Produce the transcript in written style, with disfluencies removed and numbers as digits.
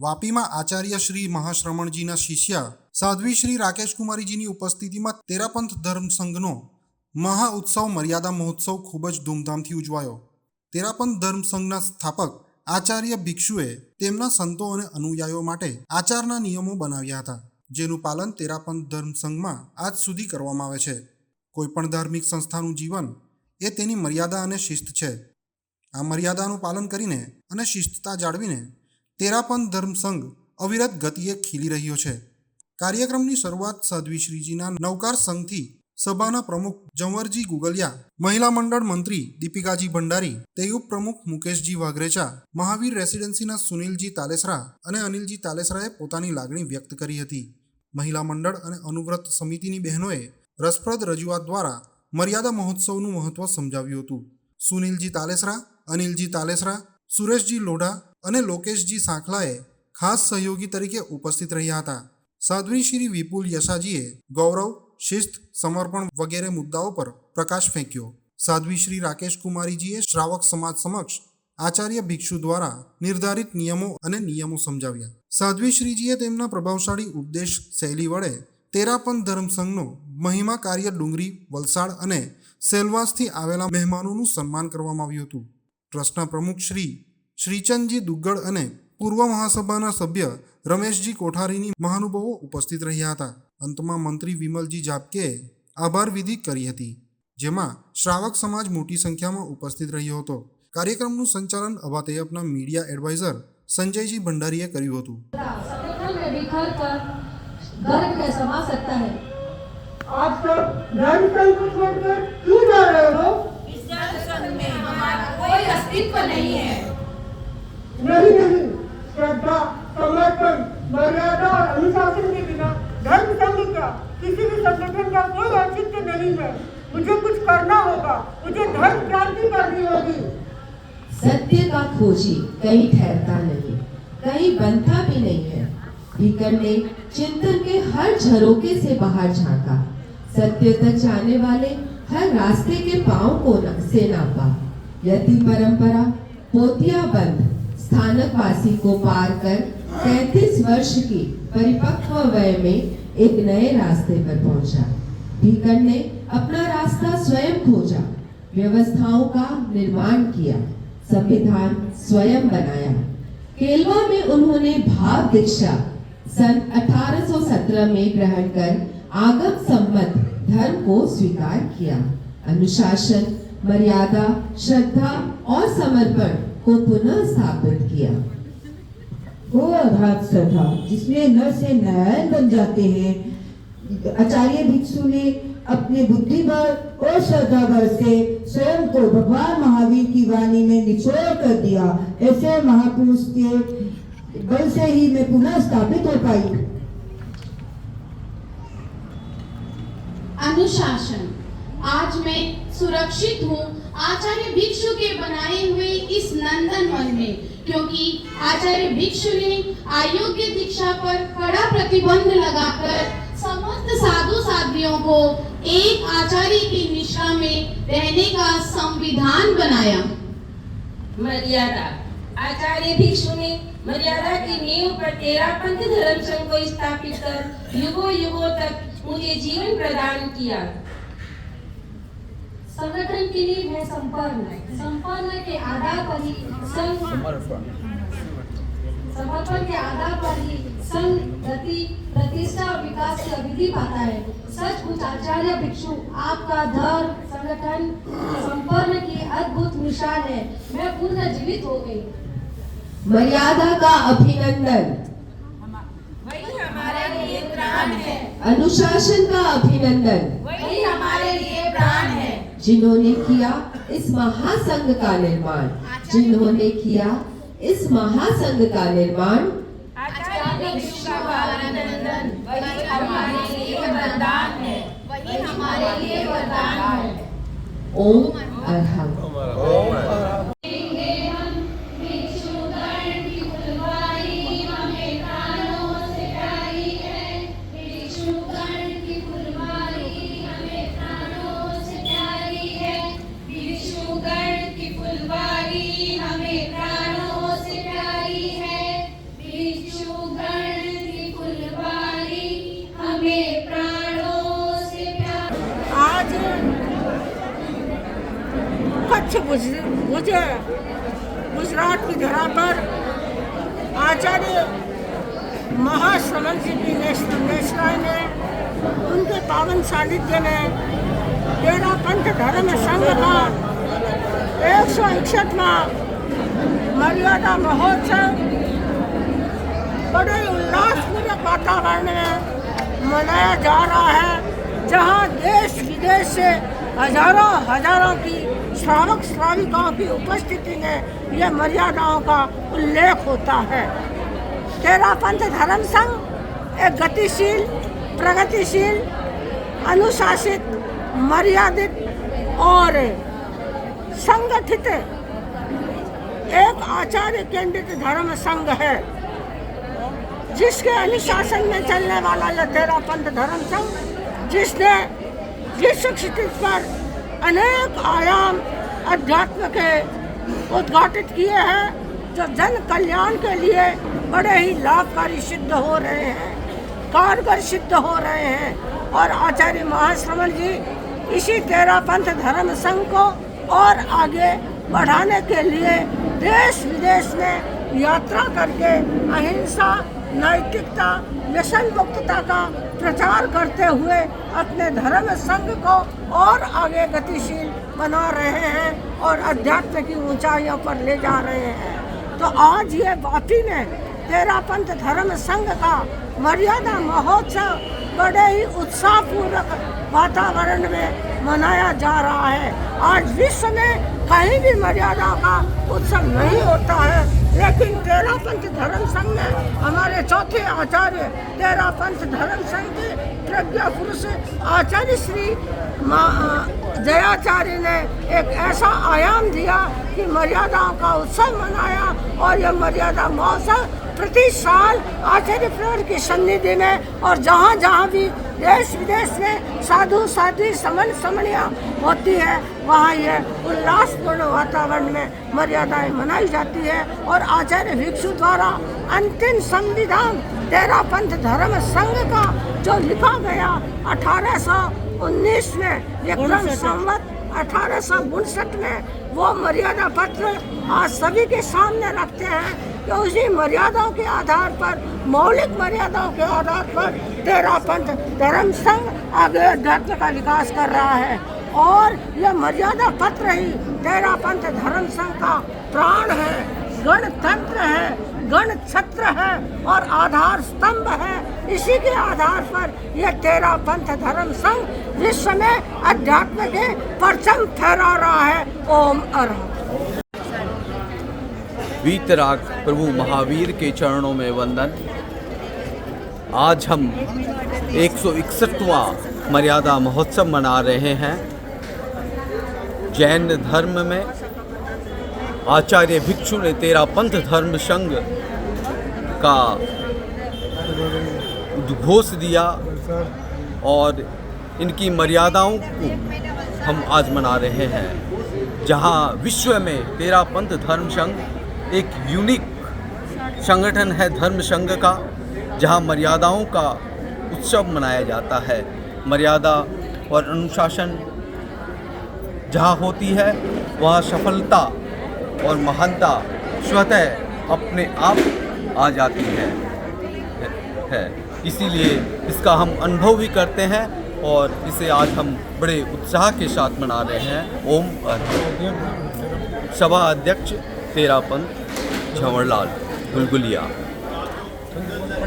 વાપીમાં આચાર્ય શ્રી મહાશ્રમણજીના શિષ્ય સાધ્વી શ્રી રાકેશકુમારીજીની ઉપસ્થિતિમાં તેરાપંથ ધર્મ સંઘનો મહા ઉત્સવ મર્યાદા મહોત્સવ ખૂબ જ ધૂમધામથી ઉજવાયો. તેરાપંથ ધર્મ સંઘના સ્થાપક આચાર્ય ભિક્ષુએ તેમના સંતો અને અનુયાયીઓ માટે આચારના નિયમો બનાવ્યા હતા, જેનું પાલન તેરાપંથ ધર્મ સંઘમાં આજ સુધી કરવામાં આવે છે. કોઈપણ ધાર્મિક સંસ્થાનું જીવન એ તેની મર્યાદા અને શિસ્ત છે. આ મર્યાદાનું પાલન કરીને અને શિસ્તતા જાળવીને તેરાપંથ ધર્મ સંઘ અવિરત ગતિએ ખીલી રહ્યો છે. કાર્યક્રમની શરૂઆત સાધ્વી શ્રીજીના નવકાર સંઘથી સભાના પ્રમુખ જંવરજી ગુગલિયા, મહિલા મંડળ મંત્રી દીપિકાજી ભંડારી, તેયુબ પ્રમુખ મુકેશજી વાઘરેચા, મહાવીર રેસિડેન્સીના સુનિલજી તાલેસરા અને અનિલજી તાલેસરાએ પોતાની લાગણી વ્યક્ત કરી હતી. મહિલા મંડળ અને અનુવ્રત સમિતિની બહેનોએ રસપ્રદ રજૂઆત દ્વારા મર્યાદા મહોત્સવનું મહત્વ સમજાવ્યું હતું. સુનિલજી તાલેસરા, અનિલજી તાલેસરા, સુરેશજી લોઢા અને લોકેશજી સાંખલાએ ખાસ સહયોગી તરીકે ઉપસ્થિત રહ્યા હતા. સાધ્વી શ્રી વિપુલ યશાજીએ ગૌરવ, શિસ્ત, સમર્પણ વગેરે મુદ્દાઓ પર પ્રકાશ ફેંક્યો. સાધ્વી શ્રી રાકેશકુમારીજીએ શ્રાવક સમાજ સમક્ષ આચાર્ય ભિક્ષુ દ્વારા નિર્ધારિત નિયમો સમજાવ્યા. સાધ્વી શ્રીજીએ તેમના પ્રભાવશાળી ઉપદેશ શૈલી વડે તેરાપંથ ધર્મ સંઘનો મહિમા કાર્ય ડુંગરી, વલસાડ અને સેલવાસથી આવેલા મહેમાનોનું સન્માન કરવામાં આવ્યું હતું. ટ્રસ્ટના પ્રમુખ શ્રી શ્રીચંદજી દુગ્ગડ અને પૂર્વ મહાસભાના સભ્ય રમેશજી કોઠારીની મહાનુભાવો ઉપસ્થિત રહ્યા હતા. અંતમાં મંત્રી વિમલજી ઝાપકેએ આભાર વિધિ કરી હતી, જેમાં શ્રાવક સમાજ મોટી સંખ્યામાં ઉપસ્થિત રહ્યો હતો. કાર્યક્રમનું સંચાલન અભાતેયપના મીડિયા એડવાઇઝર સંજયજી ભંડારીએ કર્યું હતું. आप सब धर्म संघ को छोड़कर क्यों जा रहे हो? इस धर्म संघ में हमारा कोई अस्तित्व नहीं है. नहीं, श्रद्धा, समर्पण, मर्यादा और अनुशासन के बिना धर्म संघ का किसी भी संगठन का कोई औचित्य नहीं है. मुझे कुछ करना होगा, मुझे धर्म क्रांति करनी होगी. सत्य का खोजी कहीं ठहरता नहीं, कहीं बनता भी नहीं है. भीकर ने चिंतन के हर झरोके से बाहर झांका, सत्य तक जाने वाले हर रास्ते के पांव को से नापा. यति परंपरा पोतिया बंद स्थानकवासी को पार कर 33 वर्ष की परिपक्व वय में एक नए रास्ते पर पहुंचा. भीकर ने अपना रास्ता स्वयं खोजा, व्यवस्थाओं का निर्माण किया, संविधान स्वयं बनाया. केलवा में उन्होंने भाव दीक्षा सन 1817 में ग्रहण कर आगम सम्मत धर्म को स्वीकार किया. अनुशासन, मर्यादा, श्रद्धा और समर्पण को पुनः स्थापित किया. वो अघात सथा जिसमें नर से नारायण बन जाते हैं. आचार्य भिक्षु ने अपने बुद्धि बल और श्रद्धा बल से स्वयं को भगवान महावीर की वाणी में निचोड़ कर दिया. ऐसे महापुरुष के बल से ही मैं पुनः स्थापित हो पाई. अनुशासन. आज मैं सुरक्षित हूँ आचार्य भिक्षु के बनाए हुए इस नंदन वन में, क्योंकि आचार्य भिक्षु ने अयोग्य दीक्षा पर कड़ा प्रतिबंध लगाकर समस्त साधु साध्वियों को एक आचार्य की निष्ठा में रहने का संविधान बनाया. मर्यादा. आचार्य भिक्षु ने मर्यादा की नींव पर तेरापंथ धर्म संघ को स्थापित कर युगों युगों तक मुझे जीवन प्रदान किया. संगठन की नींव है संपन्न के आधार पर ही समर्पण के आधार पर ही संघ गति, प्रतिष्ठा और विकास की अभिधि पाता है. सचमुच आचार्य भिक्षु आपका धर्म संगठन संपन्न की अद्भुत मिसाल है. मैं पुनर्जीवित हो गई. मर्यादा का अभिनंदन. वही हमारे लिए प्राण है. अनुशासन का अभिनंदन. वही हमारे लिए प्राण है. जिन्होंने किया इस महासंघ का निर्माण, जिन्होंने किया इस महासंघ का निर्माण. आचार्य भिक्षु का अभिनंदन. वही हमारे लिए वरदान है. वही हमारे लिए वरदान है. ओम अरहम. हमें प्राणों से प्यारी है. अच्छ मुझे गुजरात की धरा पर आचार्य महाश्रमण जी की नेशराय ने उनके पावन सानिध्य में तेरा पंथ धर्म संघ का 161वां मर्यादा महोत्सव बड़े उल्लासपूर्वक वातावरण में मनाया जा रहा है, जहां देश विदेश से हजारों की श्रावक श्राविकाओं की उपस्थिति में यह मर्यादाओं का उल्लेख होता है। तेरा पंथ धर्म संघ एक गतिशील, प्रगतिशील, अनुशासित, मर्यादित और संगठित एक आचार्य केंद्रित धर्म संघ है, जिसके अनुशासन में चलने वाला यह तेरा पंथ धर्म संघ, जिसने विश्व क्षितिज पर अनेक आयाम अध्यात्म के उद्घाटित किए हैं, जो जन कल्याण के लिए बड़े ही लाभकारी सिद्ध हो रहे हैं, कारगर सिद्ध हो रहे हैं। और आचार्य महाश्रमण जी इसी तेरा पंथ धर्म संघ को और आगे बढ़ाने के लिए देश विदेश में यात्रा करके अहिंसा, नैतिकता, व्यसन मुक्तता का प्रचार करते हुए अपने धर्म संघ को और आगे गतिशील बना रहे हैं और अध्यात्म की ऊंचाइयों पर ले जा रहे हैं। तो आज ये वापी में तेरा पंथ धर्म संघ का मर्यादा महोत्सव बड़े ही उत्साहपूर्वक वातावरण में मनाया जा रहा है। आज विश्व में कहीं भी मर्यादा का उत्सव नहीं होता है, लेकिन तेरा पंथ धर्म संघ में हमारे चौथे आचार्य तेरा पंथ धर्म संघ के प्रज्ञा पुरुष आचार्य श्री जयाचार्य ने एक ऐसा आयाम दिया कि मर्यादाओं का उत्सव मनाया। और यह मर्यादा महोत्सव प्रति साल आचार्य प्रवर की सन्निधि में और जहाँ जहाँ भी देश विदेश में साधु साध्वी समन समणिया होती है, वहाँ ये उल्लासपूर्ण वातावरण में मर्यादाएं मनाई जाती है। और आचार्य भिक्षु द्वारा अंतिम संविधान तेरा पंथ धर्म संघ का जो लिखा गया 1819 में विक्रम संवत 1862 में, वो मर्यादा पत्र आज सभी के सामने रखते हैं कि उसी मर्यादाओं के आधार पर, मौलिक मर्यादाओं के आधार पर तेरा पंथ धर्म संघ आगे अध्यात्म का विकास कर रहा है। और यह मर्यादा पत्र ही तेरा पंथ धर्म संघ का प्राण है, गणतंत्र है, गण छत्र है और आधार स्तंभ है। इसी के आधार पर यह तेरा पंथ धर्म संघ विश्व में अध्यात्म के परचम फहरा रहा है। ओम अरहत। वीतराग प्रभु महावीर के चरणों में वंदन। आज हम 161वां मर्यादा महोत्सव मना रहे हैं। जैन धर्म में आचार्य भिक्षु ने तेरा पंथ धर्म संघ का उद्घोष दिया और इनकी मर्यादाओं को हम आज मना रहे हैं। जहां विश्व में तेरा पंथ धर्म संघ एक यूनिक संगठन है धर्म संघ का, जहां मर्यादाओं का उत्सव मनाया जाता है। मर्यादा और अनुशासन जहां होती है, वहां सफलता और महानता स्वतः अपने आप आ जाती है। इसीलिए इसका हम अनुभव भी करते हैं और इसे आज हम बड़े उत्साह के साथ मना रहे हैं। ओम अरहत। सभा अध्यक्ष तेरा पंथ झंवरलाल गुलगुलिया।